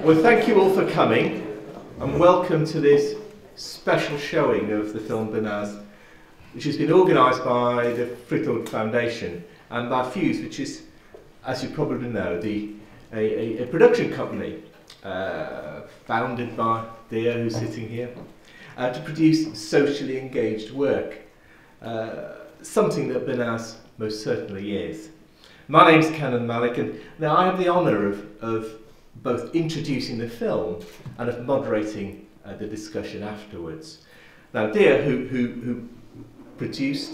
Well, thank you all for coming, and welcome to this special showing of the film Banaz, which has been organised by the Fritt Foundation and by Fuuse, which is, as you probably know, a production company founded by Deeyah, who's sitting here, to produce socially engaged work, something that Banaz most certainly is. My name's Kenan, Malik, and now I have the honour of both introducing the film and of moderating the discussion afterwards. Now, Deeyah, who produced,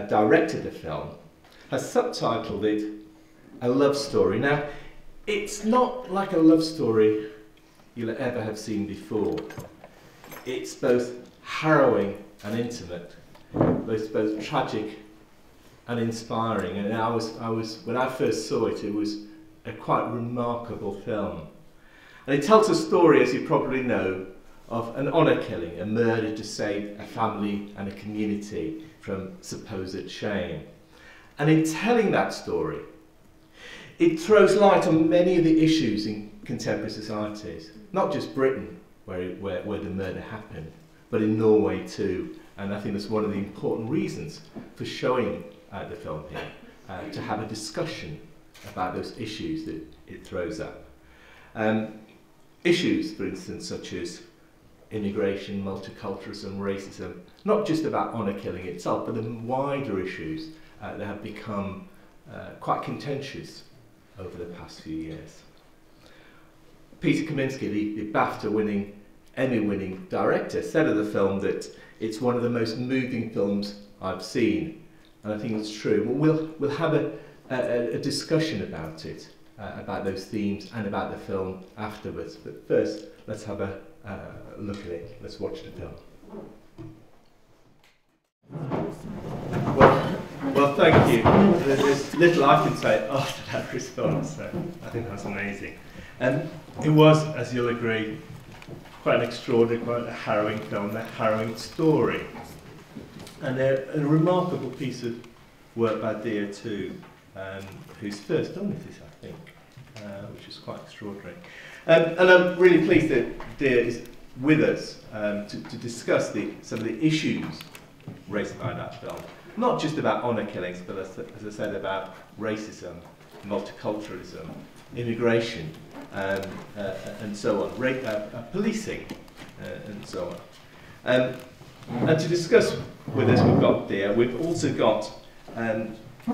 directed the film, has subtitled it A Love Story. Now, it's not like a love story you'll ever have seen before. It's both harrowing and intimate, both tragic and inspiring. And I was when I first saw it, it was a quite remarkable film. And it tells a story, as you probably know, of an honour killing, a murder to save a family and a community from supposed shame. And in telling that story, it throws light on many of the issues in contemporary societies, not just Britain, where the murder happened, but in Norway too. And I think that's one of the important reasons for showing the film here, to have a discussion about those issues that it throws up. Issues, for instance, such as immigration, multiculturalism, racism, not just about honour killing itself, but the wider issues that have become quite contentious over the past few years. Peter Kaminsky, the BAFTA-winning, Emmy-winning director, said of the film that it's one of the most moving films I've seen, and I think it's true. We'll have a discussion about it, about those themes and about the film afterwards. But first, let's have a look at it. Let's watch the film. Well, thank you. There's little I can say after that response, so I think that's amazing. And it was, as you'll agree, quite an extraordinary, quite a harrowing film, a harrowing story. And a remarkable piece of work by Deeyah too, who's first done this, I think, which is quite extraordinary. And I'm really pleased that Deeyah is with us to discuss some of the issues raised by that film. Not just about honour killings, but as I said, about racism, multiculturalism, immigration, and so on, policing, and so on. And to discuss with us, we've got Deeyah. We've also got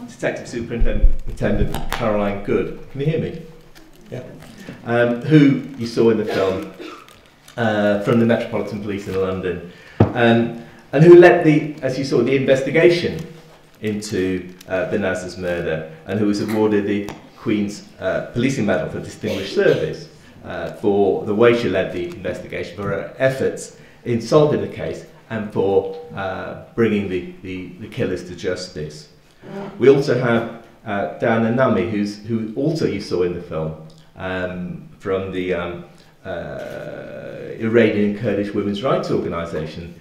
Detective Superintendent Goode. Can you hear me? Yeah. Who you saw in the film from the Metropolitan Police in London, and who led as you saw, the investigation into Banaz's murder, and who was awarded the Queen's Policing Medal for Distinguished Service for the way she led the investigation, for her efforts in solving the case, and for bringing the killers to justice. We also have Nammi, who also you saw in the film, from the Iranian Kurdish women's rights organisation.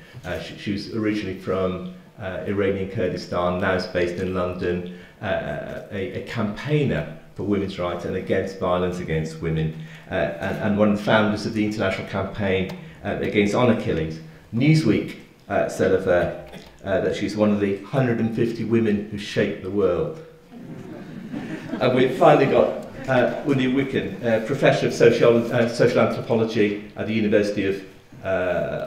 She was originally from Iranian Kurdistan, now is based in London, a campaigner for women's rights and against violence against women, and one of the founders of the international campaign against honour killings. Newsweek said of her that she's one of the 150 women who shaped the world. And we've finally got Unni Wikan, Professor of Social Anthropology at the University of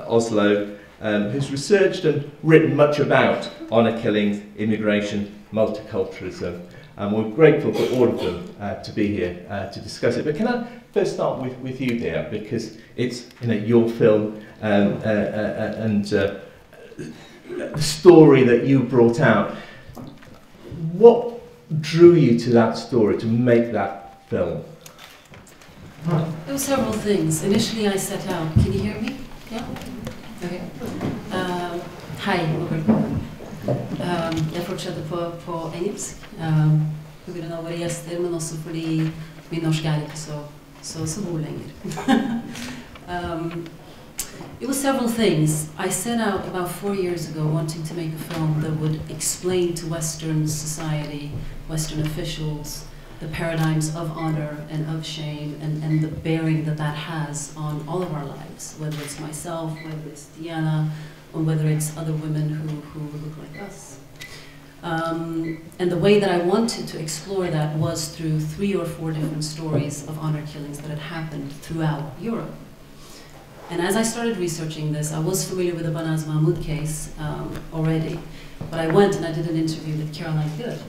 Oslo, who's researched and written much about honour killings, immigration, multiculturalism, and we're grateful for all of them to be here to discuss it. But can I first start with you, Deeyah, because it's your film and the story that you brought out. What drew you to that story, to make that film? There were several things. Initially I set out, can you hear me? Yeah? Okay. Hei og velkommen. Jeg fortsetter på engelsk, på grunn av våre gjester, men også fordi min norsk ikke så god lenger. It was several things. I set out about 4 years ago wanting to make a film that would explain to Western society, Western officials, the paradigms of honor and of shame and the bearing that that has on all of our lives, whether it's myself, whether it's Deeyah, or whether it's other women who look like us. And the way that I wanted to explore that was through 3 or 4 different stories of honor killings that had happened throughout Europe. And as I started researching this, I was familiar with the Banaz Mahmod case already, but I went and I did an interview with Goode.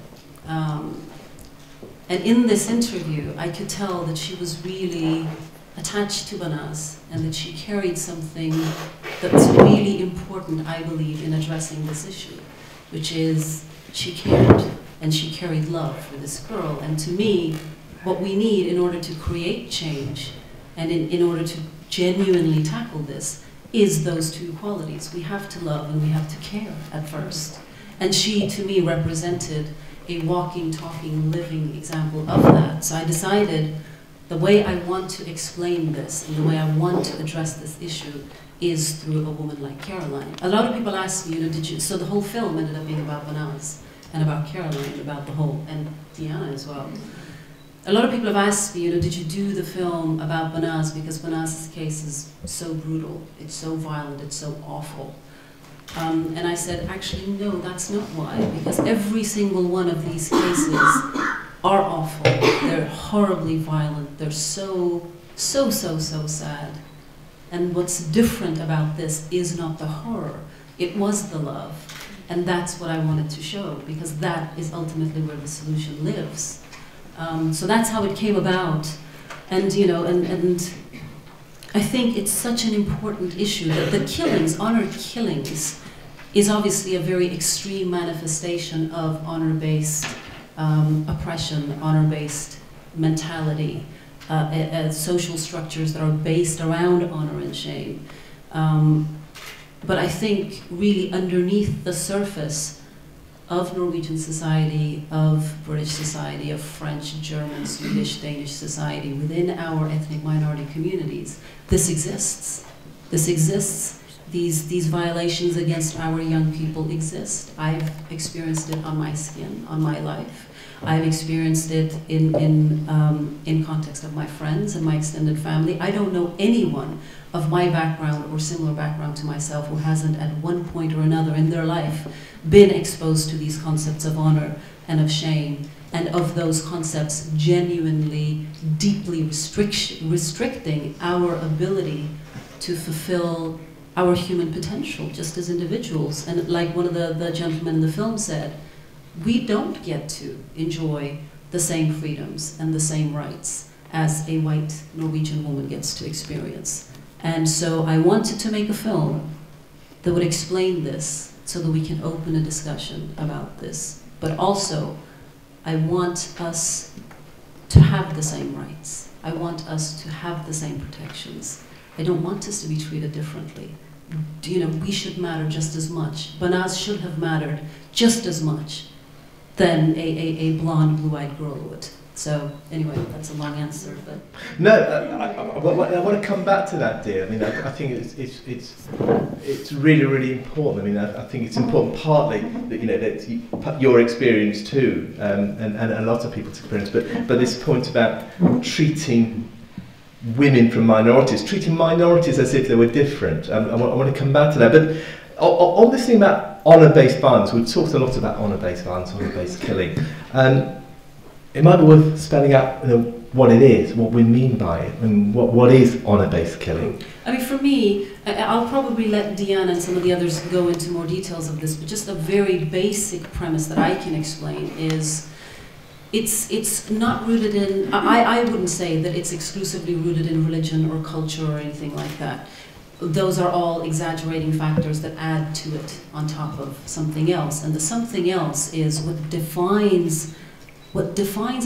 And in this interview, I could tell that she was really attached to Banaz and that she carried something that's really important, I believe, in addressing this issue, which is she cared and she carried love for this girl. And to me, what we need in order to create change and in order to genuinely tackle this is those 2 qualities. We have to love and we have to care at first. And she, to me, represented a walking, talking, living example of that. So I decided the way I want to explain this and the way I want to address this issue is through a woman like Caroline. A lot of people ask me, so the whole film ended up being about Banaz and about Caroline and about the whole, and Deeyah as well. A lot of people have asked me, did you do the film about Banaz because Banaz's case is so brutal, it's so violent, it's so awful. And I said, actually, no, that's not why, because every single one of these cases are awful. They're horribly violent. They're so sad. And what's different about this is not the horror. It was the love. And that's what I wanted to show, because that is ultimately where the solution lives. So that's how it came about. And, and I think it's such an important issue that the killings, honor killings, is obviously a very extreme manifestation of honor-based oppression, honor-based mentality, social structures that are based around honor and shame. But I think really underneath the surface of Norwegian society, of British society, of French, German, Swedish, Danish society, within our ethnic minority communities, this exists. This exists. These violations against our young people exist. I've experienced it on my skin, on my life. I've experienced it in context of my friends and my extended family. I don't know anyone of my background or similar background to myself who hasn't at one point or another in their life been exposed to these concepts of honor and of shame, and of those concepts genuinely, deeply restricting our ability to fulfill our human potential just as individuals. And like one of the gentlemen in the film said, we don't get to enjoy the same freedoms and the same rights as a white Norwegian woman gets to experience. And so I wanted to make a film that would explain this so that we can open a discussion about this. But also, I want us to have the same rights. I want us to have the same protections. I don't want us to be treated differently. We should matter just as much. Banaz should have mattered just as much than a blonde, blue-eyed girl would. So anyway, that's a long answer, but no, I want to come back to that, Deeyah. I mean, I think it's really, really important. I mean, I think it's important partly that your experience too, and a lot of people's experience, but this point about treating women from minorities, treating minorities as if they were different. I want to come back to that, but on this thing about honour-based violence, we've talked a lot about honour-based violence, honour-based killing. It might be worth spelling out what it is, what we mean by it, and what is honour-based killing. I mean, for me, I'll probably let Deeyah and some of the others go into more details of this, but just a very basic premise that I can explain is it's not rooted in, I wouldn't say that it's exclusively rooted in religion or culture or anything like that. Those are all exaggerating factors that add to it on top of something else. And the something else is what defines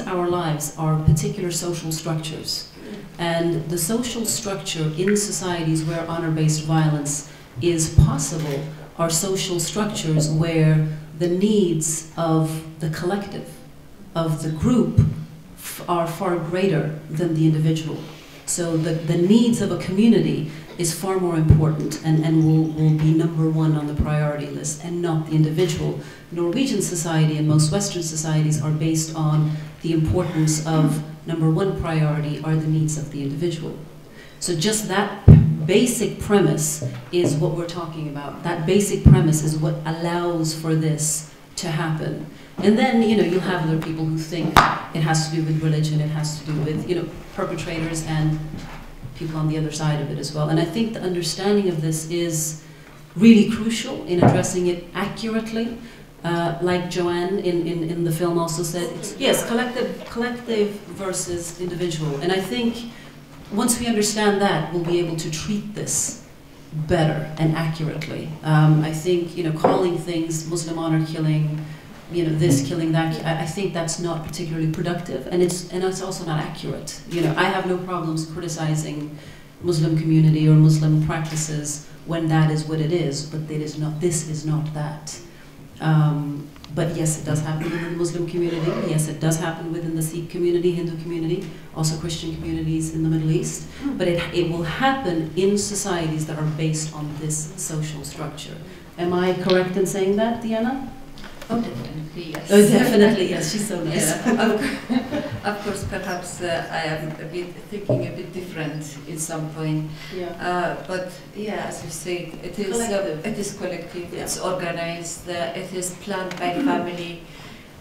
our lives are particular social structures. And the social structure in societies where honor-based violence is possible are social structures where the needs of the collective, of the group, are far greater than the individual. So the needs of a community is far more important and will be number one on the priority list, and not the individual. Norwegian society and most Western societies are based on the importance of number one priority are the needs of the individual. So just that basic premise is what we're talking about. That basic premise is what allows for this to happen. And then, you know, you have other people who think it has to do with religion, it has to do with, you know, perpetrators and people on the other side of it as well. And I think the understanding of this is really crucial in addressing it accurately. Like Joanne in the film also said, yes, collective versus individual. And I think once we understand that, we'll be able to treat this better and accurately. I think, you know, calling things Muslim honor killing, you know, this killing, that, I think that's not particularly productive, and it's also not accurate. You know, I have no problems criticizing Muslim community or Muslim practices when that is what it is, but this is not that. But yes, it does happen within the Muslim community. Yes, it does happen within the Sikh community, Hindu community, also Christian communities in the Middle East. But it will happen in societies that are based on this social structure. Am I correct in saying that, Deeyah? Oh, definitely, yes. Oh, definitely, yes. She's so nice. Yeah. Of course, perhaps I am thinking a bit different in some point. Yeah. But yeah, as you say, it is collective. Yeah. It's organized. It is planned by family.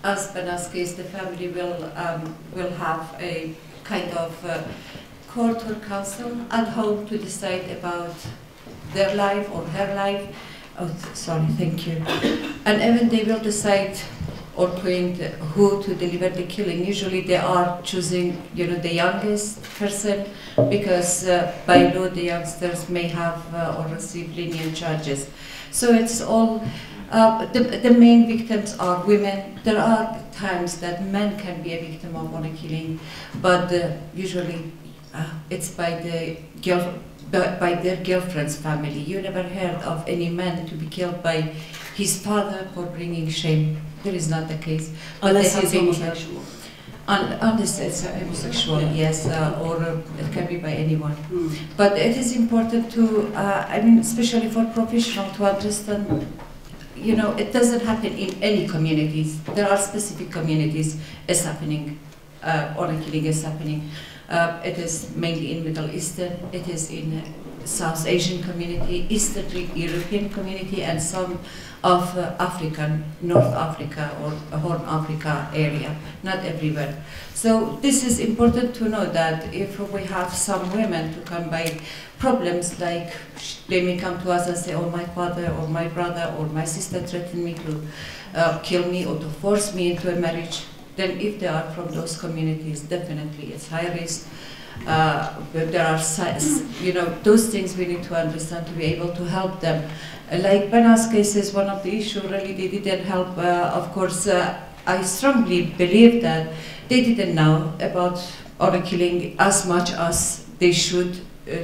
As Banaz case, the family will have a kind of court or council at home to decide about their life or her life. Oh, sorry, thank you. And even they will decide or point who to deliver the killing. Usually they are choosing, you know, the youngest person, because by law the youngsters may have or receive lenient charges. So it's all, the main victims are women. There are times that men can be a victim of honor killing, but usually it's by the by their girlfriend's family. You never heard of any man to be killed by his father for bringing shame. There is not the case. Unless he's homosexual. Unless it's homosexual, yes, or it can be by anyone. But it is important to, I mean, especially for professionals to understand, you know, it doesn't happen in any communities. There are specific communities it's happening, honor killing is happening. It is mainly in Middle Eastern, it is in South Asian community, Eastern European community, and some of African, North Africa or Horn Africa area, not everywhere. So this is important to know that if we have some women to come by problems like they may come to us and say, oh, my father or my brother or my sister threatened me to kill me or to force me into a marriage, then if they are from those communities, definitely it's high risk. But there are, you know, those things we need to understand to be able to help them. Like Banaz case is one of the issues, really they didn't help. Of course, I strongly believe that they didn't know about honor killing as much as they should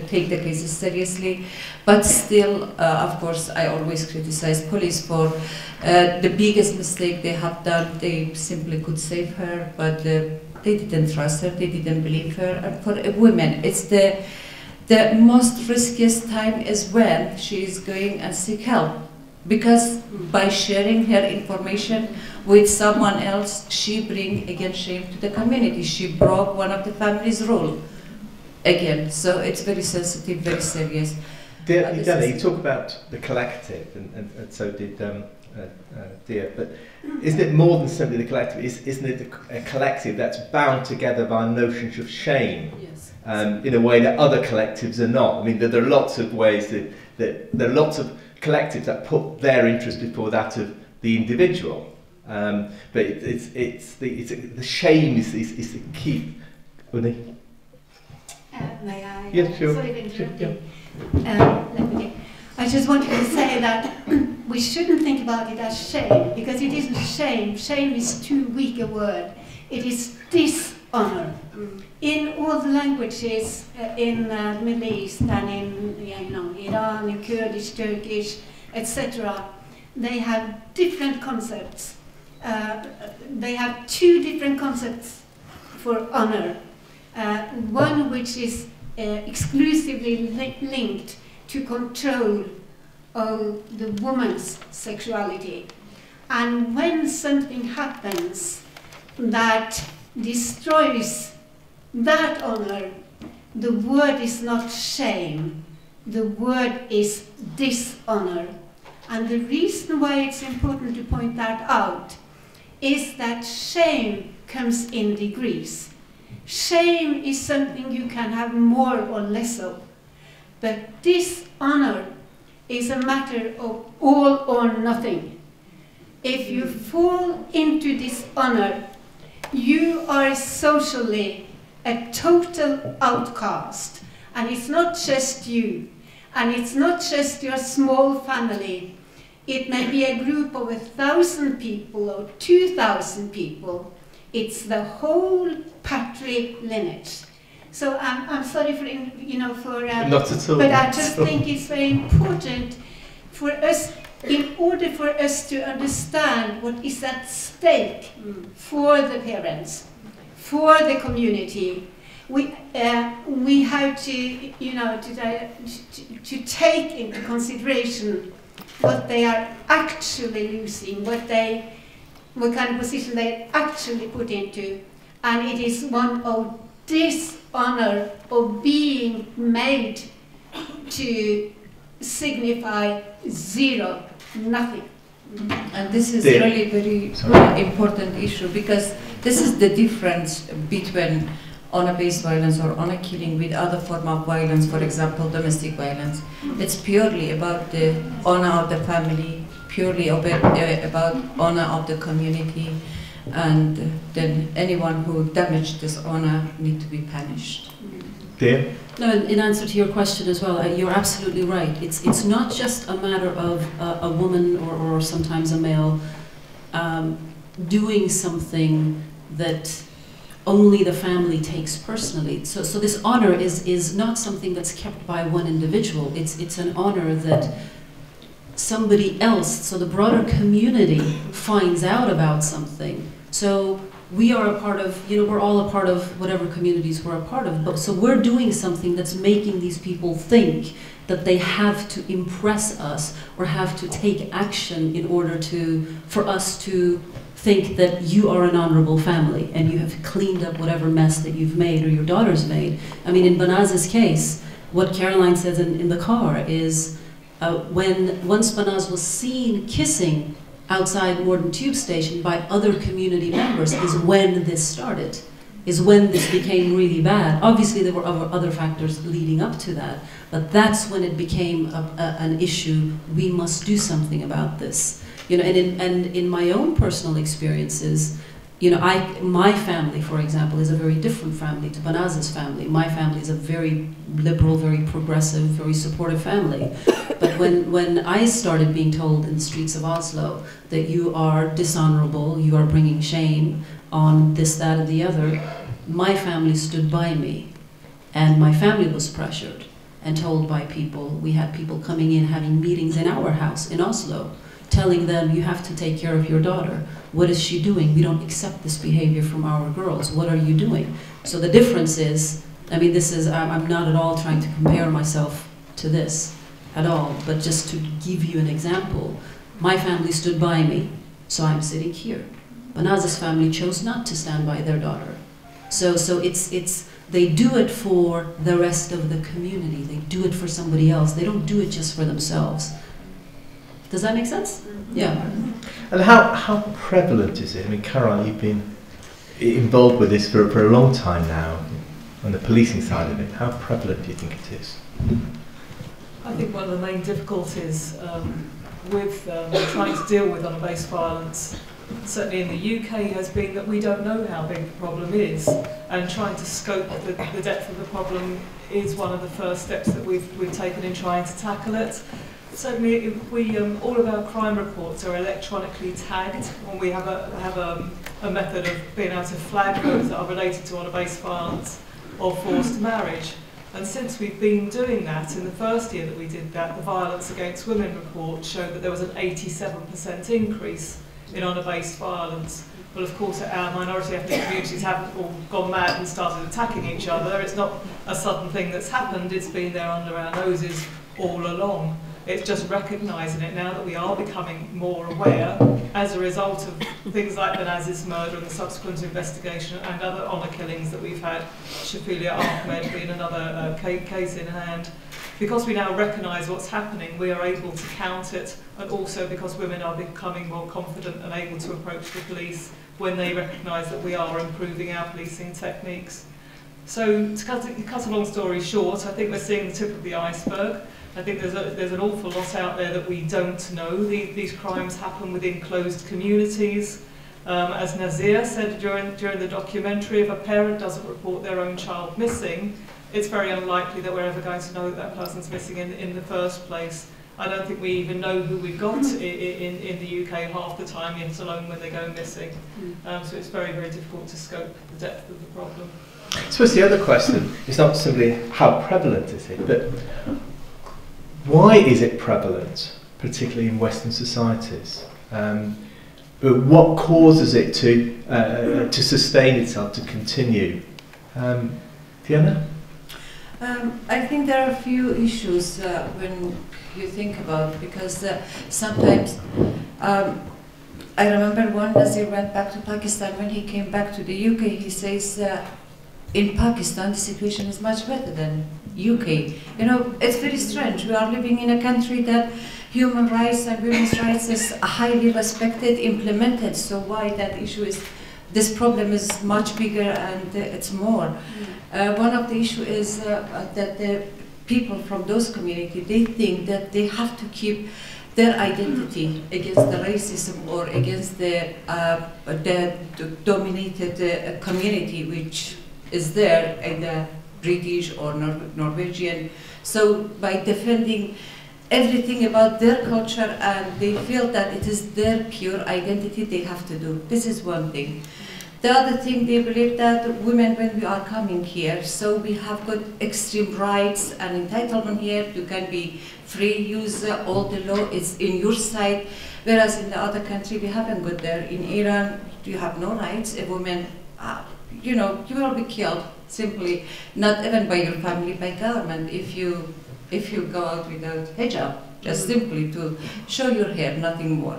take the cases seriously. But still, of course, I always criticize police for the biggest mistake they have done. They simply could save her, but they didn't trust her, they didn't believe her. And for a woman, it's the most riskiest time is when she is going and seek help. Because by sharing her information with someone else, she brings again shame to the community. She broke one of the family's rules again. So it's very sensitive, very serious. Deeyah, you talk about the collective, and so did Deeyah, but isn't it more than simply the collective? Isn't it a collective that's bound together by notions of shame? Yes. In a way that other collectives are not. I mean, there are lots of ways that there are lots of collectives that put their interest before that of the individual. But the shame is the key. Unni? May I? Yes, sure. Sorry to interrupt you. I just wanted to say that we shouldn't think about it as shame, because it isn't shame. Shame is too weak a word. It is dishonor. In all the languages in the Middle East and in Iran, in Kurdish, Turkish, etc., they have different concepts. They have two different concepts for honor. One which is exclusively linked to control of the woman's sexuality. And when something happens that destroys that honor, the word is not shame, the word is dishonor. And the reason why it's important to point that out is that shame comes in degrees. Shame is something you can have more or less of, but dishonor is a matter of all or nothing. If you fall into dishonor, you are socially a total outcast. And it's not just you, and it's not just your small family. It may be a group of 1,000 people or 2,000 people. It's the whole Patrick lineage. So I'm sorry for, not at all. But I just think it's very important for us, in order for us to understand what is at stake for the parents, for the community. We have to, to take into consideration what they are actually losing, what kind of position they actually put into, and it is one of dishonor of being made to signify zero, nothing. And this is really very important issue, because this is the difference between honor-based violence or honor killing with other form of violence, for example, domestic violence. It's purely about the honor of the family, purely about honor of the community, and then anyone who damaged this honor need to be punished. Deeyah? No, in answer to your question as well, you're absolutely right. It's not just a matter of a woman or sometimes a male doing something that only the family takes personally. So this honor is not something that's kept by one individual. It's an honor that somebody else, so the broader community, finds out about something. So we are a part of, we're all a part of whatever communities we're a part of, but so we're doing something that's making these people think that they have to impress us or have to take action in order for us to think that you are an honorable family and you have cleaned up whatever mess that you've made or your daughter's made. I mean, in Banaz's case, what Caroline says in the car is once Banaz was seen kissing outside Morden Tube Station by other community members is when this started, is when this became really bad. Obviously there were other factors leading up to that, but that's when it became an issue. We must do something about this. And in my own personal experiences, my family, for example, is a very different family to Banaz's family. My family is a very liberal, very progressive, very supportive family. But when I started being told in the streets of Oslo that you are dishonorable, you are bringing shame on this, that, and the other, my family stood by me. And my family was pressured and told by people. We had people coming in, having meetings in our house in Oslo, telling them, you have to take care of your daughter. What is she doing? We don't accept this behavior from our girls. What are you doing? So the difference is, I mean, I'm not at all trying to compare myself to this at all, but just to give you an example. My family stood by me, so I'm sitting here. Banaz's family chose not to stand by their daughter. So they do it for the rest of the community. They do it for somebody else. They don't do it just for themselves. Does that make sense? Yeah. And how prevalent is it? I mean, Caroline, you've been involved with this for a long time now, on the policing side of it. How prevalent do you think it is? I think one of the main difficulties with trying to deal with honor-based violence, certainly in the UK, has been that we don't know how big the problem is, and trying to scope the depth of the problem is one of the first steps that we've taken in trying to tackle it. Certainly, all of our crime reports are electronically tagged, and we have a method of being able to flag those that are related to honor-based violence or forced marriage. And since we've been doing that, in the first year that we did that, the Violence Against Women report showed that there was an 87% increase in honor-based violence, well, of course, our minority ethnic communities haven't all gone mad and started attacking each other. It's not a sudden thing that's happened. It's been there under our noses all along. It's just recognising it now that we are becoming more aware as a result of things like Banaz's murder and the subsequent investigation and other honour killings that we've had, Shafilia Ahmed being another case in hand. Because we now recognise what's happening, we are able to count it, and also because women are becoming more confident and able to approach the police when they recognise that we are improving our policing techniques. So to cut a long story short, I think we're seeing the tip of the iceberg. I think there's an awful lot out there that we don't know. These crimes happen within closed communities. As Nazir said during the documentary, if a parent doesn't report their own child missing, it's very unlikely that we're ever going to know that that person's missing in the first place. I don't think we even know who we've got in the UK half the time, yet alone when they go missing. So it's very, very difficult to scope the depth of the problem. I suppose the other question is not simply how prevalent is it, but why is it prevalent, particularly in Western societies? But what causes it to sustain itself, to continue? Deeyah? I think there are a few issues when you think about it, because sometimes I remember one Nazir went back to Pakistan. When he came back to the UK, he says in Pakistan the situation is much better than UK. You know, it's very strange. We are living in a country that human rights and women's rights is highly respected, implemented. So why that issue is, this problem is much bigger and it's more. One of the issues is that the people from those communities, they think that they have to keep their identity against the racism or against the dominated community which is there in the British or Norwegian. So by defending everything about their culture, and they feel that it is their pure identity, they have to do. This is one thing. The other thing, they believe that women, when we are coming here, so we have got extreme rights and entitlement here. You can be free, use all the law, it's in your side. Whereas in the other country, we haven't got there. In Iran, you have no rights. A woman, you know, you will be killed simply, not even by your family, by government, if you go out without hijab, just simply to show your hair, nothing more.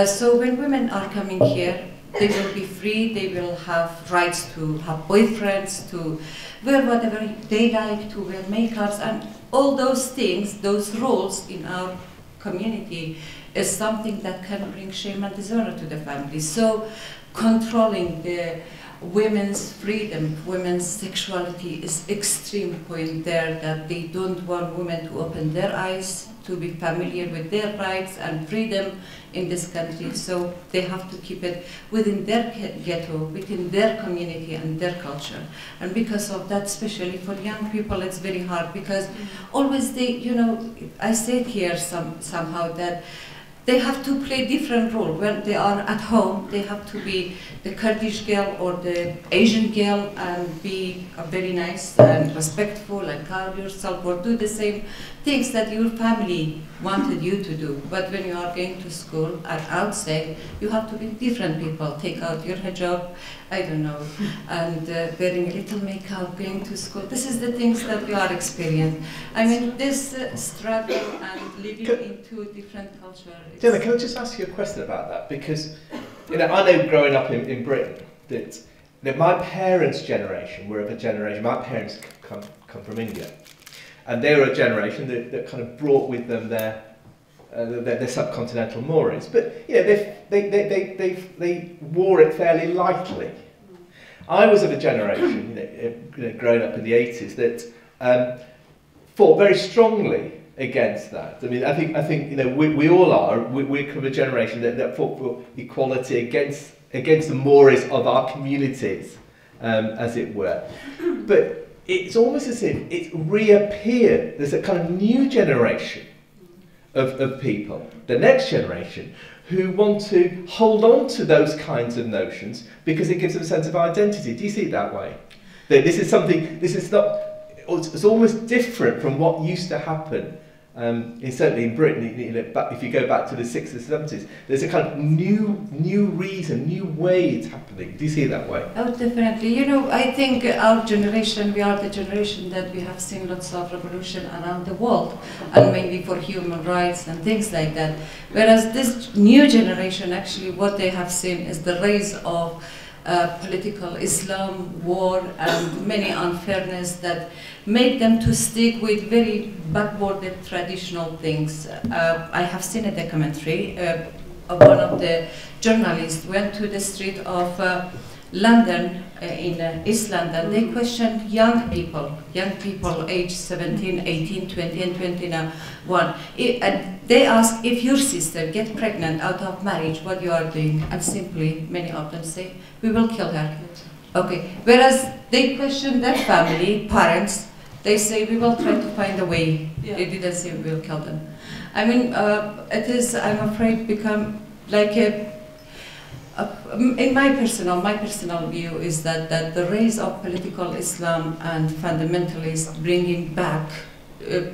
So when women are coming here, they will be free, they will have rights to have boyfriends, to wear whatever they like, to wear makeups, and all those things, those roles in our community is something that can bring shame and dishonor to the family. So controlling the women's freedom, women's sexuality is extreme point there, that they don't want women to open their eyes, to be familiar with their rights and freedom in this country. So they have to keep it within their ghetto, within their community and their culture. And because of that, especially for young people, it's very hard, because always they, you know, I said here somehow that they have to play different role. When they are at home, they have to be the Kurdish girl or the Asian girl and be very nice and respectful and calm yourself, or do the same things that your family wanted you to do. But when you are going to school and outside, you have to be different people. Take out your hijab, I don't know, and wearing a little makeup, going to school. This is the things that we are experiencing. I mean, this struggle and living into different culture. Deeyah, can I just ask you a question about that? Because I know growing up in Britain that my parents' generation were of a generation, my parents come from India, and they were a generation that kind of brought with them their subcontinental mores, but they wore it fairly lightly. I was of a generation, growing up in the 80s, that fought very strongly against that. I mean, I think we all are. We're kind of a generation that fought for equality against the mores of our communities, as it were. But it's almost as if it's reappeared. There's a kind of new generation of people, the next generation, who want to hold on to those kinds of notions because it gives them a sense of identity. Do you see it that way? That this is something, it's almost different from what used to happen certainly in Britain, you know, but if you go back to the 60s and 70s, there's a kind of new reason, new way it's happening. Do you see it that way? Oh, definitely. You know, I think our generation, we are the generation that we have seen lots of revolution around the world, and mainly for human rights and things like that. Whereas this new generation, actually, what they have seen is the rise of political Islam, war, and many unfairness that make them to stick with very backwarded traditional things. I have seen a documentary. One of the journalists went to the street of London, in East London. They questioned young people aged 17, 18, 20, and 21. And they asked, if your sister gets pregnant out of marriage, what you are doing? And simply, many of them say, we will kill her. Okay. Whereas they questioned their family, parents, they say, we will try to find a way. Yeah. They didn't say we will kill them. I mean, it is, I'm afraid, become like in my personal view is that the rise of political Islam and fundamentalists bringing back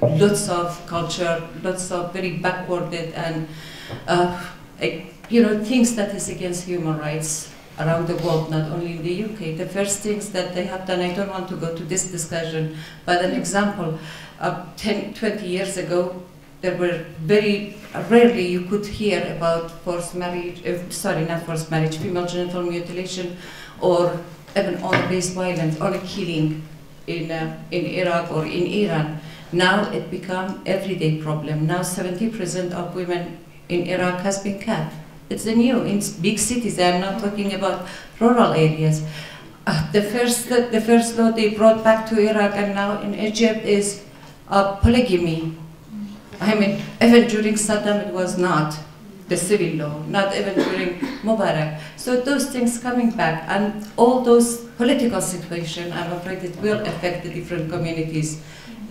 lots of culture, lots of very backwarded and you know, things that is against human rights around the world, not only in the UK. The first things that they have done, I don't want to go to this discussion, but an example, 10, 20 years ago, there were very rarely you could hear about forced marriage, not forced marriage, female genital mutilation, or even honor-based violence, honor killing in Iraq or in Iran. Now it become everyday problem. Now 70% of women in Iraq has been cut. It's a new, in big cities. I'm not talking about rural areas. The first law they brought back to Iraq and now in Egypt is polygamy. I mean, even during Saddam it was not the civil law, not even during Mubarak. So those things coming back and all those political situations, I'm afraid it will affect the different communities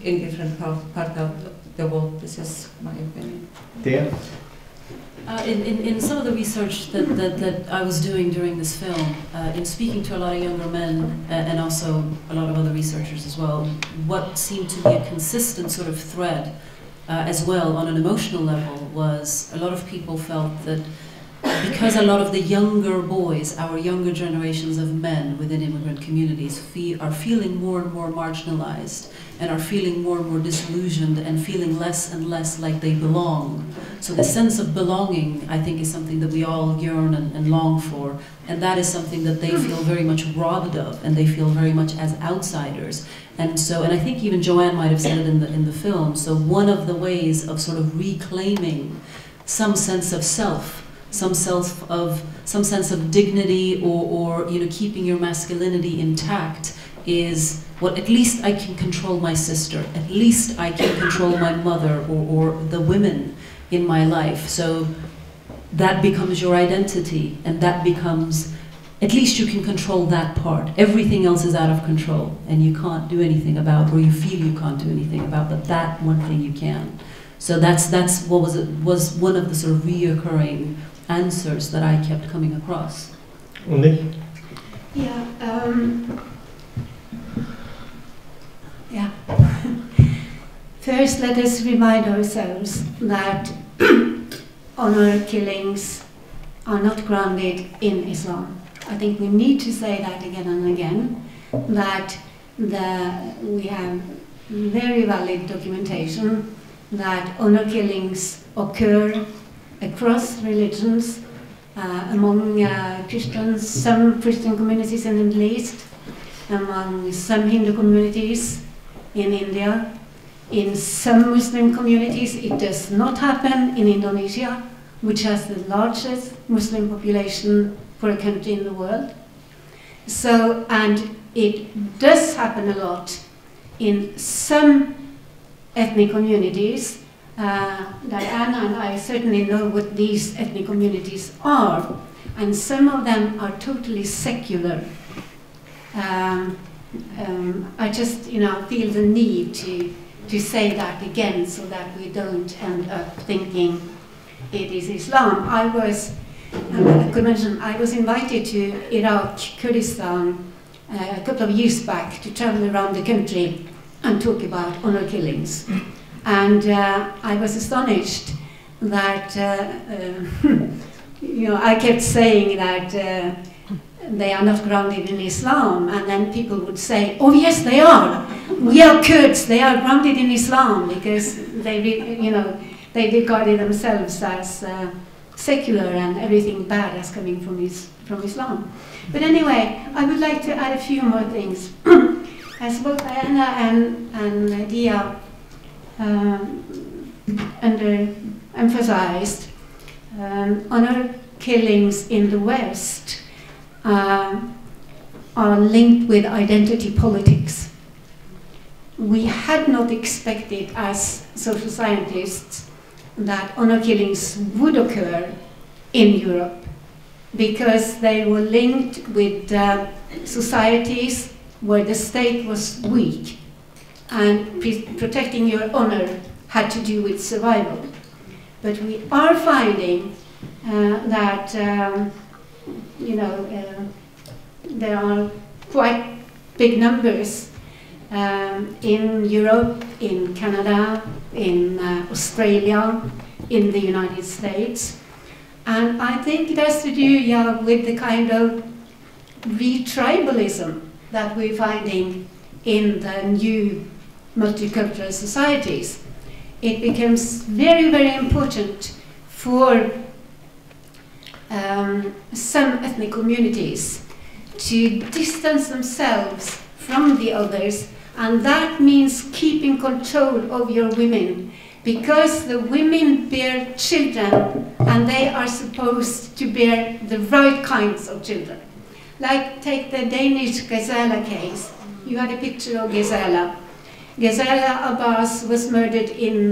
in different parts of the world. This is my opinion. Deeyah? In some of the research that I was doing during this film, in speaking to a lot of younger men and also a lot of other researchers as well, what seemed to be a consistent sort of thread as well on an emotional level was a lot of people felt that because a lot of the younger boys, our younger generations of men within immigrant communities are feeling more and more marginalized and are feeling more and more disillusioned and feeling less and less like they belong. So the sense of belonging, I think, is something that we all yearn and long for, and that is something that they feel very much robbed of, and they feel very much as outsiders. And so, and I think even Joanne might have said it in the film, so one of the ways of sort of reclaiming some sense of self, some sense of dignity, or you know, keeping your masculinity intact is, well, at least I can control my sister, at least I can control my mother or the women in my life. So that becomes your identity, and that becomes, at least you can control that part. Everything else is out of control and you can't do anything about, or you feel you can't do anything about, but that one thing you can. So that's what was one of the sort of reoccurring answers that I kept coming across. Unni? Yeah. Yeah. First, let us remind ourselves that honor killings are not grounded in Islam. I think we need to say that again and again, that we have very valid documentation that honor killings occur across religions, among Christians, some Christian communities in the Middle East, among some Hindu communities in India. In some Muslim communities it does not happen. In Indonesia, which has the largest Muslim population for a country in the world. So, and it does happen a lot in some ethnic communities. Diana and I certainly know what these ethnic communities are, and some of them are totally secular. I just, feel the need to say that again, so that we don't end up thinking it is Islam. I could mention, I was invited to Iraq, Kurdistan, a couple of years back to travel around the country and talk about honor killings. And I was astonished that, you know, I kept saying that they are not grounded in Islam, and then people would say, oh yes, they are. We are Kurds, they are grounded in Islam, because they, you know, they regarded themselves as secular and everything bad as coming from Islam. But anyway, I would like to add a few more things. As both Anna and Deeyah emphasized, honor killings in the West are linked with identity politics. We had not expected, as social scientists, that honor killings would occur in Europe, because they were linked with societies where the state was weak, and protecting your honor had to do with survival. But we are finding that you know, there are quite big numbers in Europe, in Canada, in Australia, in the United States. And I think it has to do with the kind of re-tribalism that we're finding in the new multicultural societies. It becomes very, very important for some ethnic communities to distance themselves from the others, and that means keeping control of your women, because the women bear children and they are supposed to bear the right kinds of children. Like, take the Danish Gazelle case. You had a picture of Gazelle. Gazelle Abbas was murdered in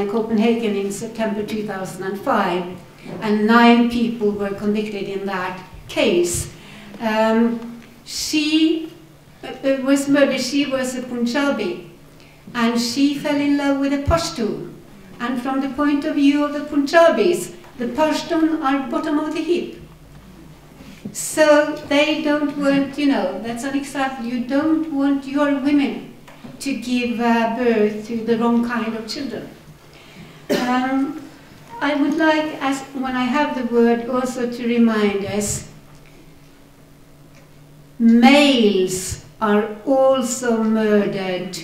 Copenhagen in September 2005, and 9 people were convicted in that case. She was murdered. She was a Punjabi, and she fell in love with a Pashtun. And from the point of view of the Punjabis, the Pashtun are bottom of the heap. So they don't want, you know, that's an example. You don't want your women to give birth to the wrong kind of children. I would like, as when I have the word, also to remind us, males are also murdered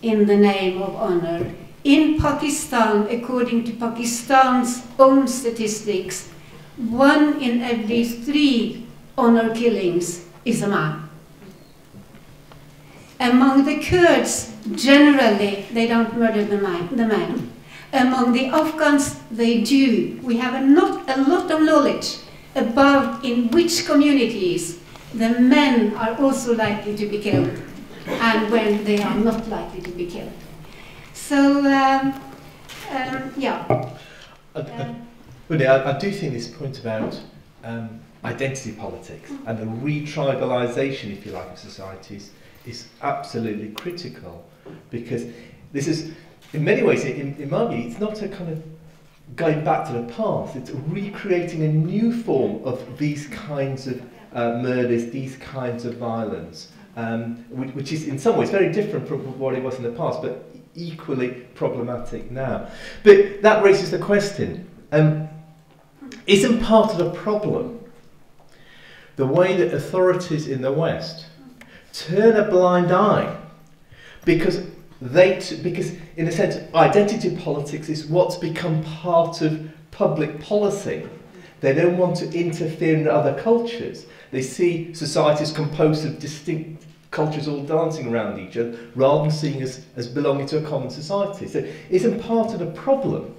in the name of honor. In Pakistan, according to Pakistan's own statistics, 1 in every 3 honor killings is a man. Among the Kurds, generally, they don't murder the men. Among the Afghans, they do. We have a lot of knowledge about in which communities the men are also likely to be killed, and when they are not likely to be killed. So, yeah. Unni, I do think this point about identity politics and the re-tribalisation, if you like, of societies is absolutely critical, because this is, in many ways, in my view, it's not a kind of going back to the past, it's recreating a new form of these kinds of murders, these kinds of violence, which is in some ways very different from what it was in the past, but equally problematic now. But that raises the question, isn't part of the problem the way that authorities in the West turn a blind eye, because in a sense identity politics is what's become part of public policy. They don't want to interfere in other cultures. They see societies composed of distinct cultures all dancing around each other, rather than seeing us as belonging to a common society. So isn't part of the problem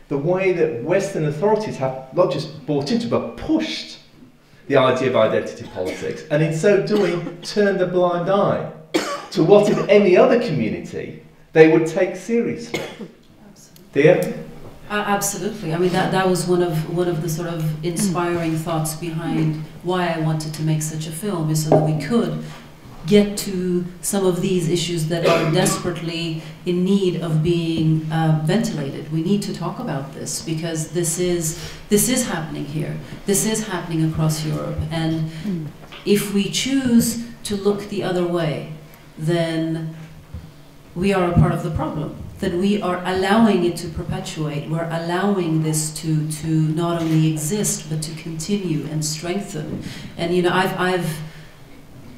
the way that Western authorities have not just bought into but pushed the idea of identity politics, and in so doing turned a blind eye to what in any other community they would take seriously? Deeyah? Absolutely. I mean, that was one of the sort of inspiring thoughts behind why I wanted to make such a film, is so that we could get to some of these issues that are desperately in need of being ventilated. We need to talk about this, because this is happening here. This is happening across Europe, and if we choose to look the other way, then we are a part of the problem. then we are allowing it to perpetuate. We're allowing this to not only exist, but to continue and strengthen. And you know, I've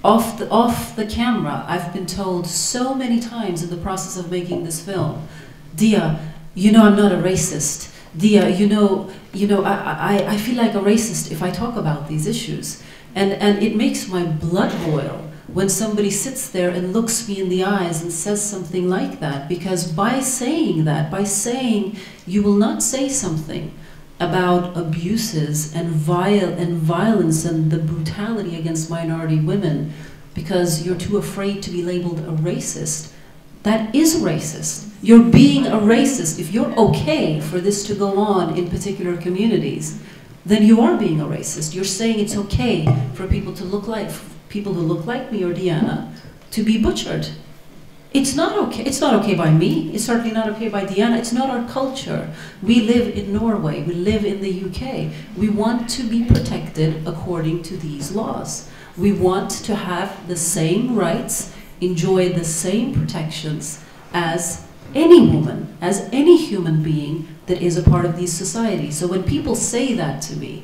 off the camera, I've been told so many times in the process of making this film, Deeyah, you know I'm not a racist. Deeyah, you know, I feel like a racist if I talk about these issues. And it makes my blood boil when somebody sits there and looks me in the eyes and says something like that, because by saying that, by saying you will not say something about abuses and violence and the brutality against minority women because you're too afraid to be labeled a racist, that is racist. You're being a racist. If you're okay for this to go on in particular communities, then you are being a racist. You're saying it's okay for people to look like people who look like me or Diana to be butchered. It's not okay. It's not okay by me. It's certainly not okay by Diana. It's not our culture. We live in Norway. We live in the UK. We want to be protected according to these laws. We want to have the same rights, enjoy the same protections as any woman, as any human being that is a part of these societies. So when people say that to me,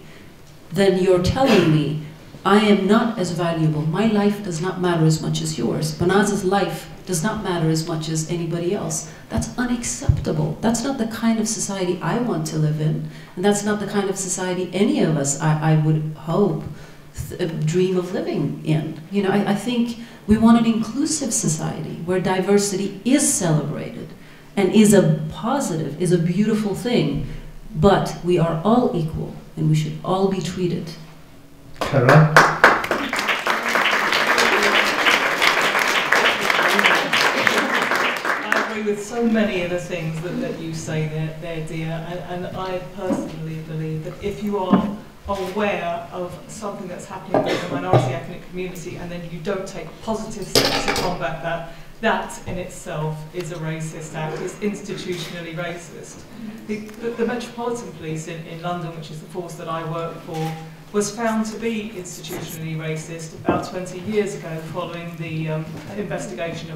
then you're telling me I am not as valuable. My life does not matter as much as yours. Banaz's life does not matter as much as anybody else. That's unacceptable. That's not the kind of society I want to live in. And that's not the kind of society any of us, I would hope, dream of living in. You know, I think we want an inclusive society where diversity is celebrated and is a positive, is a beautiful thing, but we are all equal and we should all be treated. Kenan? I agree with so many of the things that you say there, Deeyah, and I personally believe that if you are aware of something that's happening with the minority ethnic community and then you don't take positive steps to combat that, that in itself is a racist act, is institutionally racist. The Metropolitan Police in London, which is the force that I work for, was found to be institutionally racist about 20 years ago following the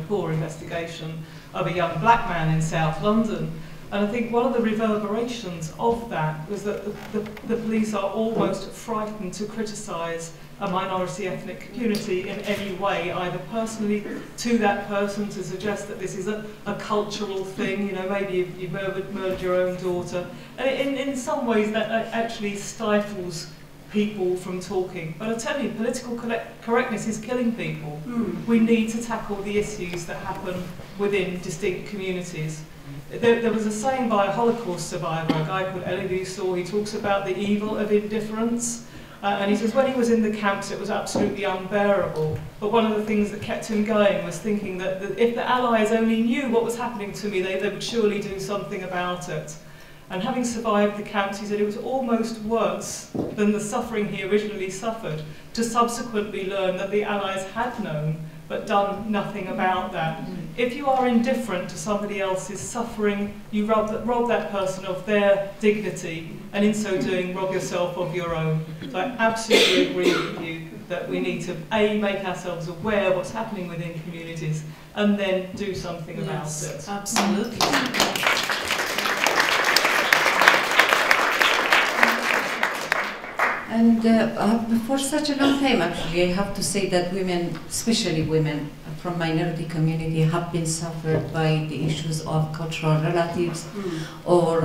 poor investigation of a young black man in South London. And I think one of the reverberations of that was that the police are almost frightened to criticise a minority ethnic community in any way, either personally to that person, to suggest that this is a cultural thing, you know, maybe you've murdered your own daughter. And in some ways that actually stifles people from talking. But I tell you, political correctness is killing people. We need to tackle the issues that happen within distinct communities. There was a saying by a Holocaust survivor, a guy called Elie Wiesel. He talks about the evil of indifference. And he says when he was in the camps it was absolutely unbearable. But one of the things that kept him going was thinking that if the Allies only knew what was happening to me, they would surely do something about it. And having survived the camps, he said it was almost worse than the suffering he originally suffered to subsequently learn that the Allies had known but done nothing about that. If you are indifferent to somebody else's suffering, you rob that person of their dignity, and in so doing, rob yourself of your own. So I absolutely agree with you that we need to, A, make ourselves aware of what's happening within communities, and then do something about it. Absolutely. And for such a long time, actually, I have to say that women, especially women from minority community, have been suffered by the issues of cultural relatives or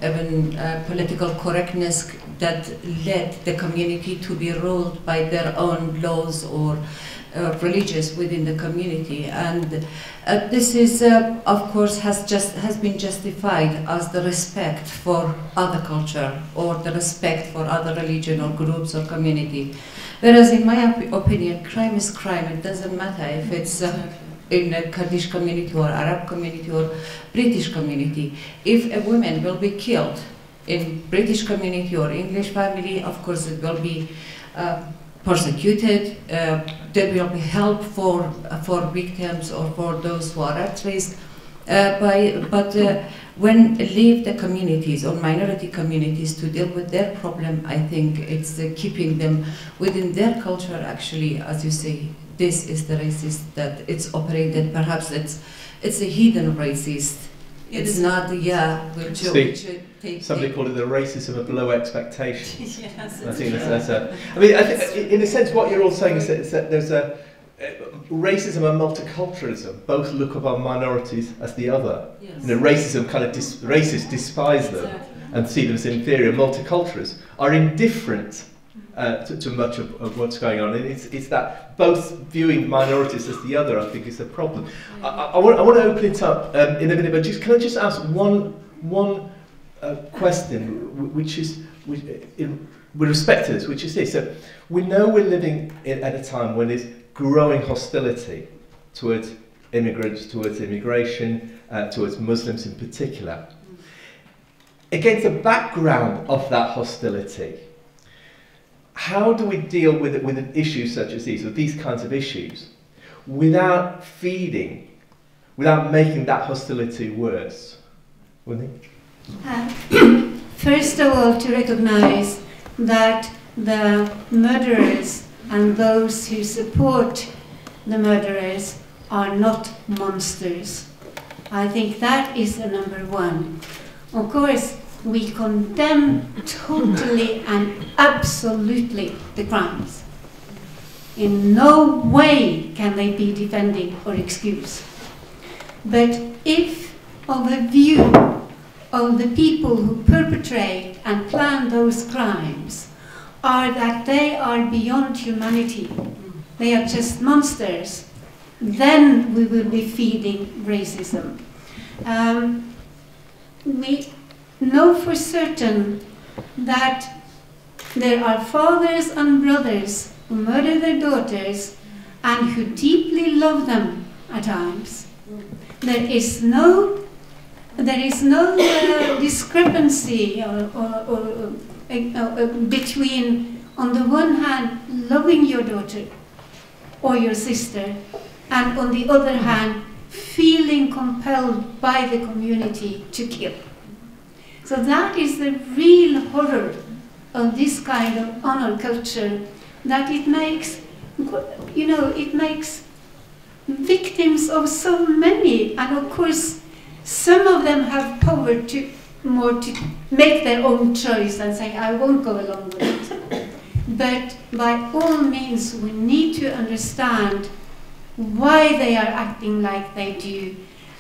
even political correctness that led the community to be ruled by their own laws or religious within the community. And this is, of course, has been justified as the respect for other culture or the respect for other religion or groups or community. Whereas in my opinion, crime is crime. It doesn't matter if it's in a Kurdish community or Arab community or British community. If a woman will be killed in British community or English family, of course it will be persecuted. There will be help for victims or for those who are at risk. But when leave the communities or minority communities to deal with their problem, I think it's keeping them within their culture. Actually, as you say, this is the racist that it's operated. Perhaps it's a hidden racist It's not, which should take. Somebody called it the racism of below expectation. Yes, I think that's a. I mean, I think, in a sense, what you're all saying is that there's a racism and multiculturalism both look upon minorities as the other. yes. You know, racism kind of racists despise them Exactly. and see them as inferior. Multiculturalists are indifferent to much of what's going on, and it's that both viewing minorities as the other, I think, is a problem. I want to open it up in a minute, but can I just ask one question, which is with respect to this, which is this: so we know we're living at a time when there's growing hostility towards immigrants, towards immigration, towards Muslims in particular. Against the background of that hostility, how do we deal with an issue such as these, or these kinds of issues, without making that hostility worse? Unni? First of all, to recognize that the murderers and those who support the murderers are not monsters. I think that is the number one. Of course, we condemn totally and absolutely the crimes. In no way can they be defended or excused. But if of a view of the people who perpetrate and plan those crimes are that they are beyond humanity, they are just monsters, then we will be feeding racism. We know for certain that there are fathers and brothers who murder their daughters and who deeply love them at times. There is no discrepancy between, on the one hand, loving your daughter or your sister, and on the other hand, feeling compelled by the community to kill. So that is the real horror of this kind of honor culture, that it makes, it makes victims of so many, and of course, some of them have power to make their own choice and say, I won't go along with it. But by all means, we need to understand why they are acting like they do,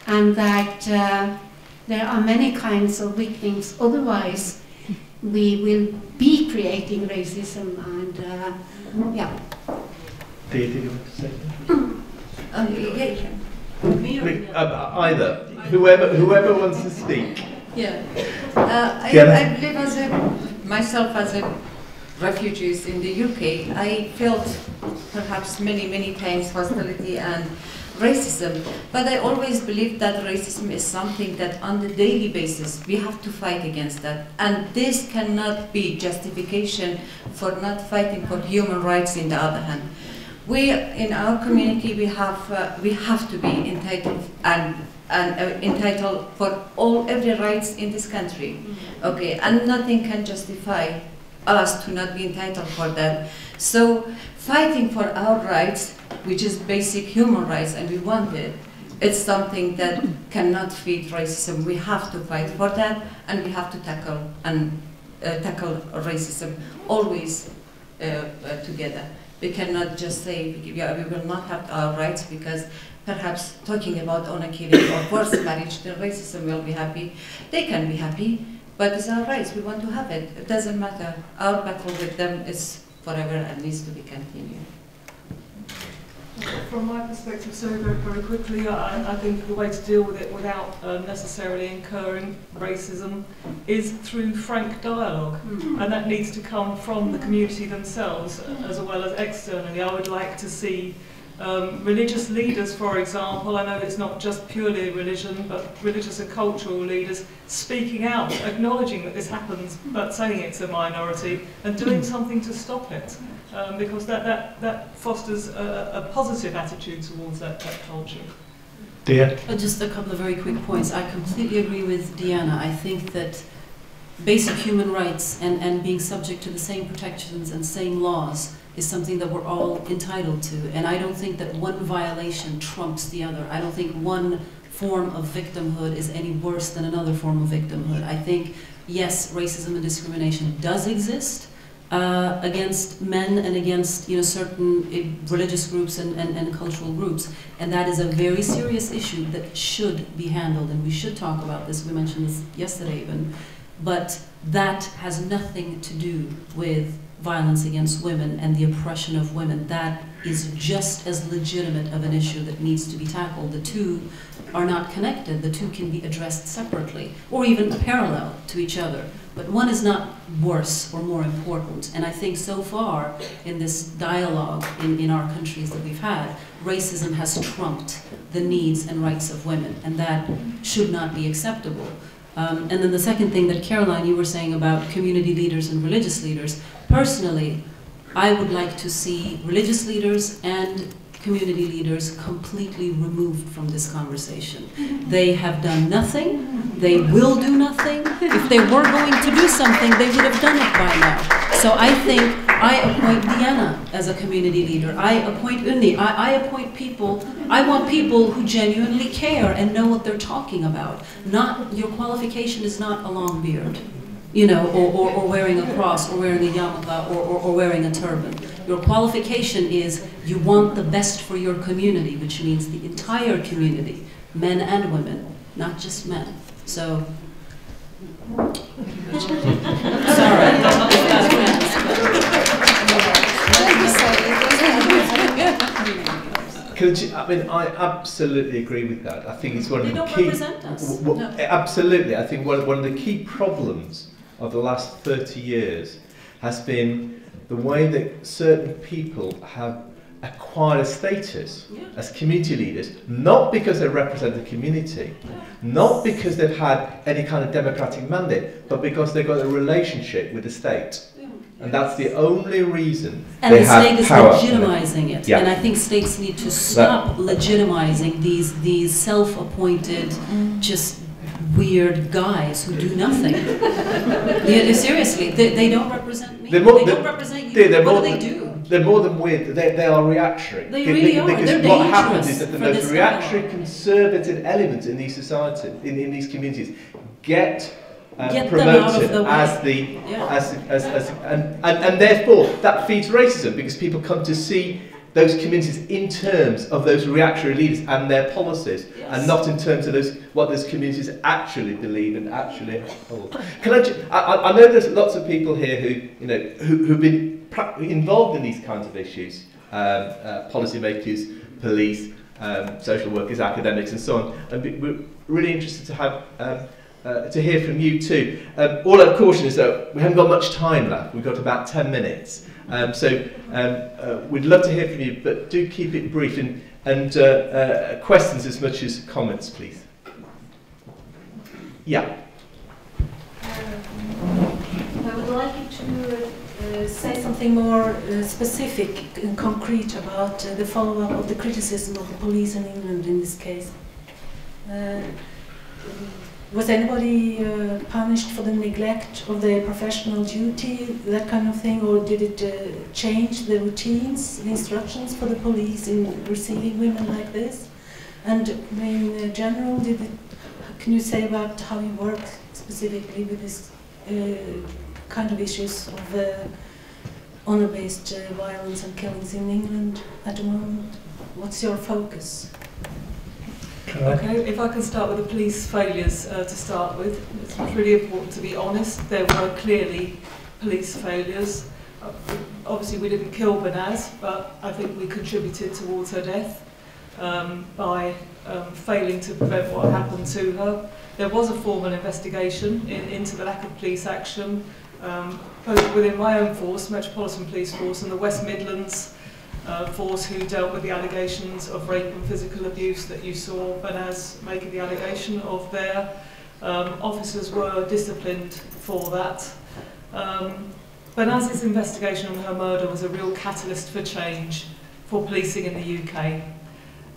and that there are many kinds of victims. Otherwise, we will be creating racism, and yeah. Deeyah, did you want to say something? Either. Whoever wants to speak. Yeah. I live myself as a refugee in the UK. I felt perhaps many times hostility and racism, but I always believed that racism is something that on the daily basis we have to fight against that, and this cannot be justification for not fighting for human rights. In the other hand, we in our community we have to be entitled and entitled for every rights in this country, okay, and nothing can justify us to not be entitled for that. So fighting for our rights, which is basic human rights, and we want it, it's something that cannot feed racism. We have to fight for that, and we have to tackle racism always together. We cannot just say we will not have our rights because perhaps talking about honor killing or forced marriage, the racism will be happy. They can be happy, but it's our rights. We want to have it. It doesn't matter. Our battle with them is forever and needs to be continued. From my perspective, so very quickly, I think the way to deal with it without necessarily incurring racism is through frank dialogue, and that needs to come from the community themselves as well as externally. I would like to see religious leaders, for example, I know it's not just purely religion, but religious and cultural leaders speaking out, acknowledging that this happens, but saying it's a minority and doing something to stop it. Because that fosters a positive attitude towards that culture. Deeyah? Just a couple of very quick points. I completely agree with Diana. I think that basic human rights and being subject to the same protections and same laws is something that we're all entitled to. And I don't think that one violation trumps the other. I don't think one form of victimhood is any worse than another form of victimhood. I think, yes, racism and discrimination does exist against men and against certain religious groups and cultural groups, and that is a very serious issue that should be handled, and we should talk about this. We mentioned this yesterday even, but that has nothing to do with violence against women and the oppression of women. That is just as legitimate of an issue that needs to be tackled. The two are not connected. The two can be addressed separately or even parallel to each other. But one is not worse or more important. And I think so far in this dialogue in our countries that we've had, racism has trumped the needs and rights of women, and that should not be acceptable. And then the second thing that Caroline, you were saying about community leaders and religious leaders, personally, I would like to see religious leaders and community leaders completely removed from this conversation. They have done nothing. They will do nothing. If they were going to do something, they would have done it by now. So I think I appoint Deeyah as a community leader. I appoint Unni. I appoint people. I want people who genuinely care and know what they're talking about. Not, your qualification is not a long beard, or wearing a cross, or wearing a yarmulke, or wearing a turban. Your qualification is you want the best for your community, which means the entire community, men and women, not just men. So, sorry. I absolutely agree with that. I think it's one of the key. They don't represent us. No. No. Absolutely, I think one of the key problems of the last 30 years has been the way that certain people have acquired a status as community leaders, not because they represent the community, not because they've had any kind of democratic mandate, but because they've got a relationship with the state. And that's the only reason and they have power. And the state is legitimizing it. Yeah. And I think states need to stop legitimizing these self-appointed, just weird guys who do nothing. Seriously, they don't represent me. They don't represent you. What do they do? They're more than weird. They are reactionary. They really are. Because They're what happens is dangerous that the for most this reactionary, dialogue. conservative elements in these societies, in these communities, get them promoted out of the way. and therefore that feeds racism, because people come to see those communities in terms of those reactionary leaders and their policies, and not in terms of what those communities actually believe and actually hold. I know there's lots of people here who've been involved in these kinds of issues, policymakers, police, social workers, academics, and so on. And we're really interested to have to hear from you too. All I'd caution is that we haven't got much time left. We've got about 10 minutes. We'd love to hear from you, but do keep it brief and questions as much as comments, please. Yeah. I would like you to say something more specific and concrete about the follow-up of the criticism of the police in England in this case. Was anybody punished for the neglect of their professional duty, that kind of thing, or did it change the routines, the instructions for the police in receiving women like this? And in general, can you say about how you work specifically with this kind of issues of honor-based violence and killings in England at the moment? What's your focus? Okay, if I can start with the police failures to start with. It's really important to be honest. There were clearly police failures. Obviously we didn't kill Banaz, but I think we contributed towards her death by failing to prevent what happened to her. There was a formal investigation into the lack of police action, both within my own force, Metropolitan Police Force, and the West Midlands force, who dealt with the allegations of rape and physical abuse that you saw Banaz making the allegation of there. Officers were disciplined for that. Banaz's investigation on her murder was a real catalyst for change for policing in the UK.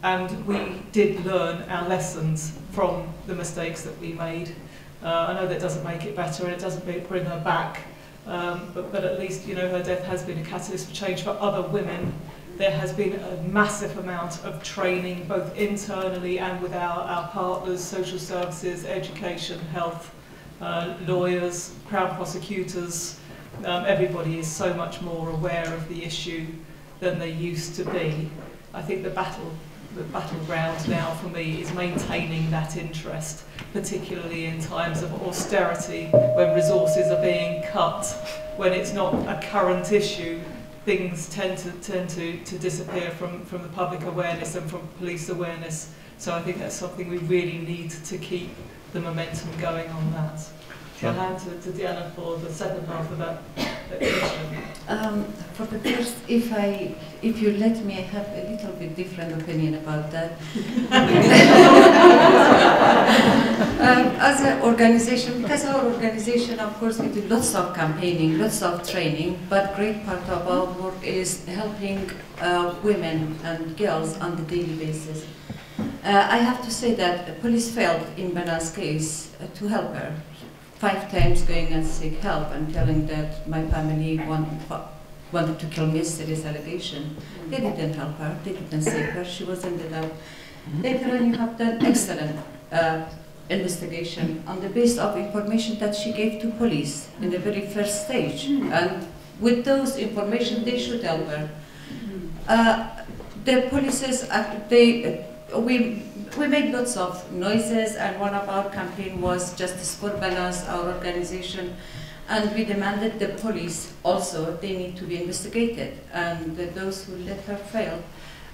And we did learn our lessons from the mistakes that we made. I know that doesn't make it better and it doesn't bring her back, but at least her death has been a catalyst for change for other women there has been a massive amount of training, both internally and with our partners, social services, education, health, lawyers, Crown prosecutors. Everybody is so much more aware of the issue than they used to be. I think the battleground now for me is maintaining that interest, particularly in times of austerity, when resources are being cut, when it's not a current issue. Things tend to disappear from the public awareness and from police awareness. So I think that's something we really need to keep the momentum going on that. So I'll hand to Deeyah for the second half of that question. For the first, if you let me, I have a little bit different opinion about that. As an organization, because our organization, of course, we do lots of campaigning, lots of training, but great part of our work is helping women and girls on the daily basis. I have to say that the police failed in Banaz's case to help her. 5 times going and seek help and telling that my family wanted to kill me, serious allegation. They didn't help her, they didn't save her, she was ended up. Later on you have done excellent investigation on the basis of information that she gave to police in the very first stage. And with those information they should help her. The police, we made lots of noises, and one of our campaign was Justice for Banaz, our organization, and we demanded the police also, they need to be investigated, and those who let her fail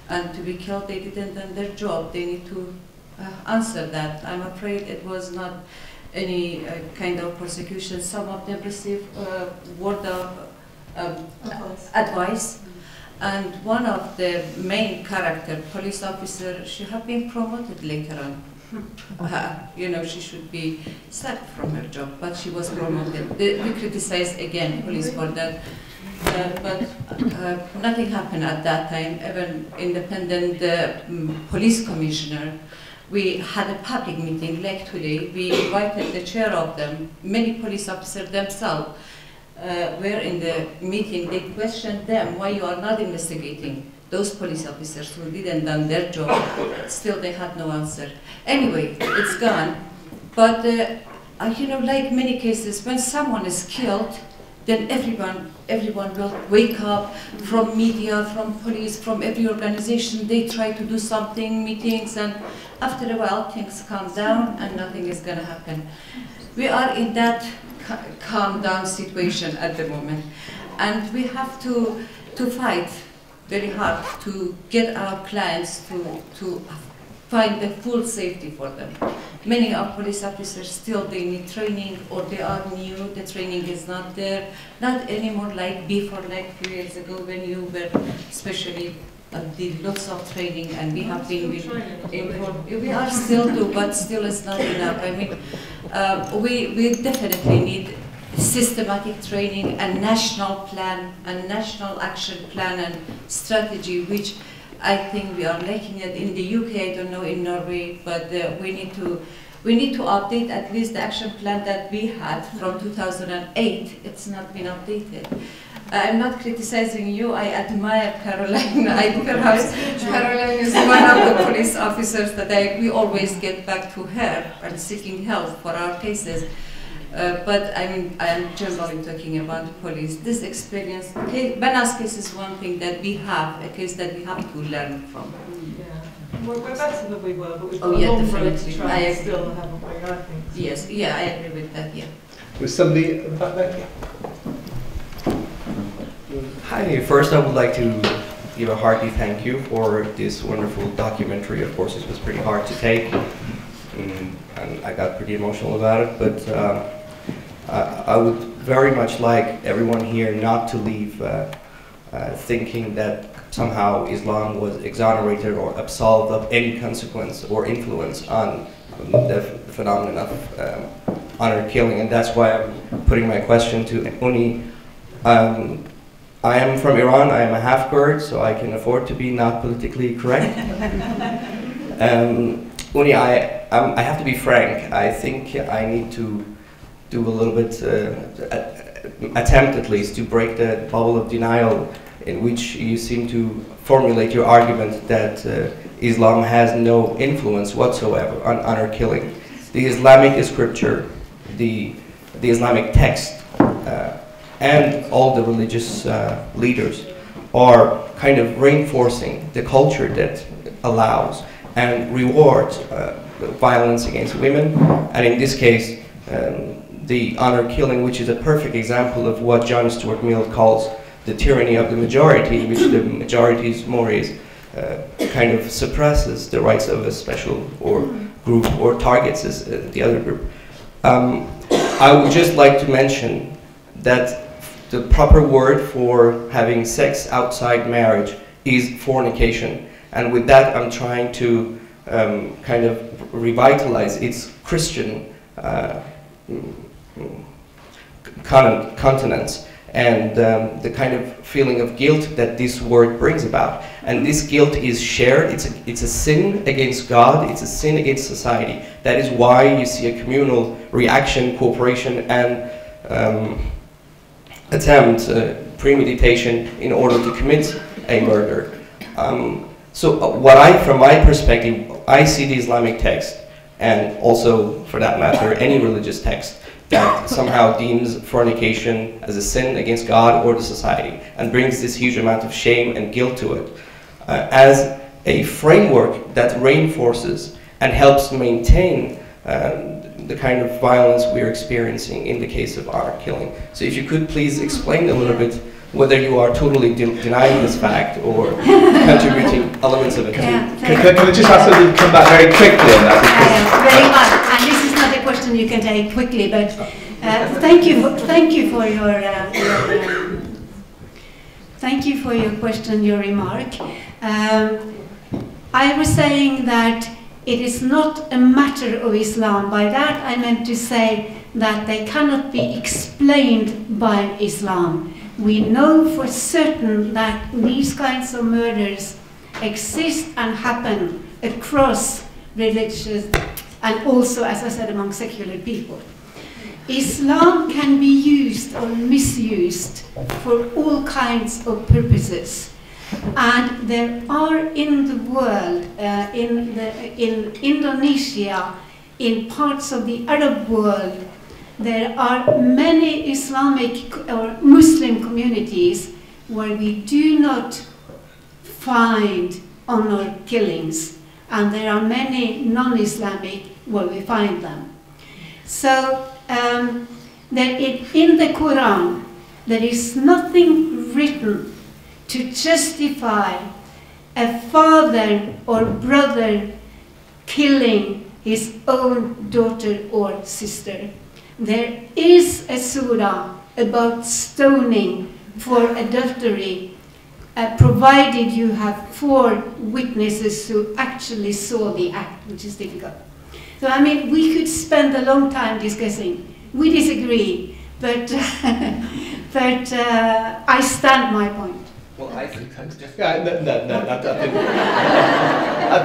and to be killed, they didn't do their job, they need to answer that. I'm afraid it was not any kind of prosecution. Some of them received word of advice. And one of the main character, police officer, she had been promoted later on. You know, she should be sacked from her job, but she was promoted. We criticized again police for that, but nothing happened at that time. Even independent police commissioner, we had a public meeting like today. We invited the chair of them, many police officers themselves. Were in the meeting, they questioned them why you are not investigating those police officers who didn't done their job. Still they had no answer. Anyway, it's gone. But you know, like many cases, when someone is killed, then everyone will wake up, from media, from police, from every organization. They try to do something, meetings, and after a while things calm down and nothing is going to happen. We are in that calm down situation at the moment, and we have to fight very hard to get our clients to find the full safety for them. Many of police officers still they need training, or they are new, the training is not there, not anymore like before, like a few years ago when you were especially did lots of training, and we have been informed. We are still do, but still it's not enough. I mean, we definitely need systematic training and national plan and national action plan and strategy, which I think we are lacking it in the UK. I don't know in Norway, but we need to update at least the action plan that we had from 2008. It's not been updated. I'm not criticizing you. I admire Caroline. Perhaps Caroline is one of the police officers that we always get back to her and seeking help for our cases. But I am generally talking about the police. This experience, Banaz case is one thing that we have, a case that we have to learn from. Yeah. We're better than we were, but we've got a long road to travel still, haven't we, I think. Yes, yeah, I agree with that, yeah. Was somebody back there? Hi, first I would like to give a hearty thank you for this wonderful documentary. Of course, it was pretty hard to take, and I got pretty emotional about it, but I would very much like everyone here not to leave thinking that somehow Islam was exonerated or absolved of any consequence or influence on the phenomenon of honor killing, and that's why I'm putting my question to Unni. I am from Iran, I am a half-Kurd, so I can afford to be not politically correct. Unni, I have to be frank. I think I need to do a little bit, attempt at least, to break the bubble of denial in which you seem to formulate your argument that Islam has no influence whatsoever on honor killing. The Islamic scripture, the Islamic text, and all the religious leaders are kind of reinforcing the culture that allows and rewards violence against women, and in this case, the honor killing, which is a perfect example of what John Stuart Mill calls the tyranny of the majority, in which the majority's mores kind of suppresses the rights of a special or group or targets the other group. I would just like to mention that the proper word for having sex outside marriage is fornication, and with that I'm trying to kind of revitalize its Christian continence and the kind of feeling of guilt that this word brings about. And this guilt is shared. It's a sin against God. It's a sin against society. That is why you see a communal reaction, cooperation, and attempt, premeditation in order to commit a murder. So from my perspective, I see the Islamic text, and also, for that matter, any religious text, that somehow deems fornication as a sin against God or the society, and brings this huge amount of shame and guilt to it, as a framework that reinforces and helps maintain the kind of violence we're experiencing in the case of honor killing. So if you could please explain a little bit whether you are totally denying this fact or contributing elements of it. Can I just ask you to come back very quickly on that? Very much. And this is not a question you can take quickly, but thank you for your question, your remark. I was saying that it is not a matter of Islam. By that I meant to say that they cannot be explained by Islam. We know for certain that these kinds of murders exist and happen across religions and also, as I said, among secular people. Islam can be used or misused for all kinds of purposes. And there are in the world, in Indonesia, in parts of the Arab world, there are many Islamic or Muslim communities where we do not find honor killings, and there are many non-Islamic where we find them. So in the Quran, there is nothing written to justify a father or brother killing his own daughter or sister. There is a surah about stoning for adultery, provided you have 4 witnesses who actually saw the act, which is difficult. So I mean, we could spend a long time discussing. We disagree, but I stand my point. Well, I think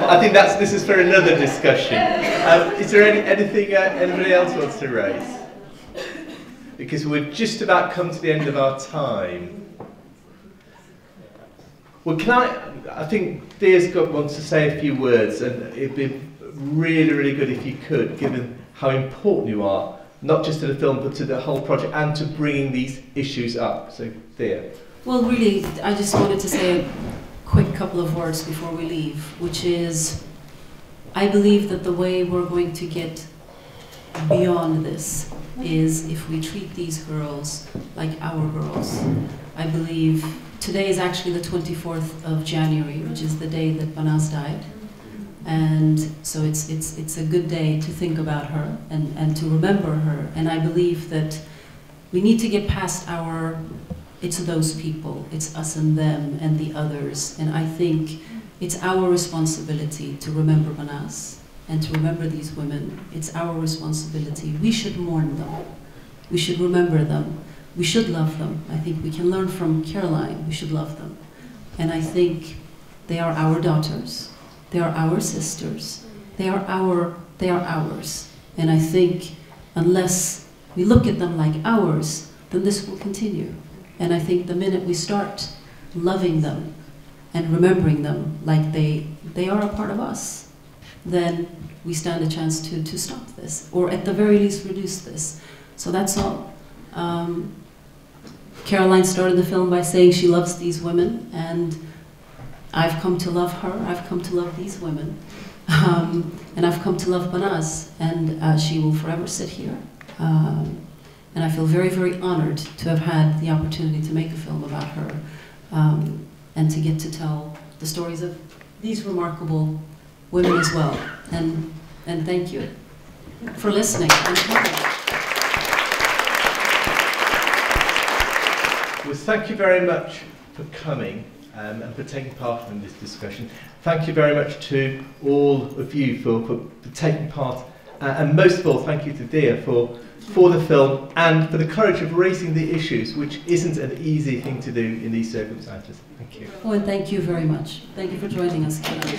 I think this is for another discussion. Is there anything anybody else wants to raise? Because we're just about come to the end of our time. Well, I think Deeyah's wants to say a few words, and it'd be really, really good if you could, given how important you are, not just to the film, but to the whole project, and to bringing these issues up. So, Deeyah. Well, really, I just wanted to say a quick couple of words before we leave, which is, I believe that the way we're going to get beyond this is if we treat these girls like our girls. I believe today is actually the 24th of January, which is the day that Banaz died. And so it's a good day to think about her and to remember her. And I believe that we need to get past it's those people, it's us and them and the others. And I think it's our responsibility to remember Banaz and to remember these women. It's our responsibility. We should mourn them. We should remember them. We should love them. I think we can learn from Caroline. We should love them. And I think they are our daughters. They are our sisters. They are ours. And I think unless we look at them like ours, then this will continue. And I think the minute we start loving them and remembering them like they are a part of us, then we stand a chance to stop this, or at the very least reduce this. So that's all. Caroline started the film by saying she loves these women, and I've come to love her, I've come to love these women, and I've come to love Banaz, and she will forever sit here. And I feel very, very honored to have had the opportunity to make a film about her, and to get to tell the stories of these remarkable women as well. And thank you for listening. Well, thank you very much for coming and for taking part in this discussion. Thank you very much to all of you for taking part, and most of all, thank you to Deeyah for the film and for the courage of raising the issues, which isn't an easy thing to do in these circumstances. Thank you. Oh, and thank you very much. Thank you for joining us, Kenan.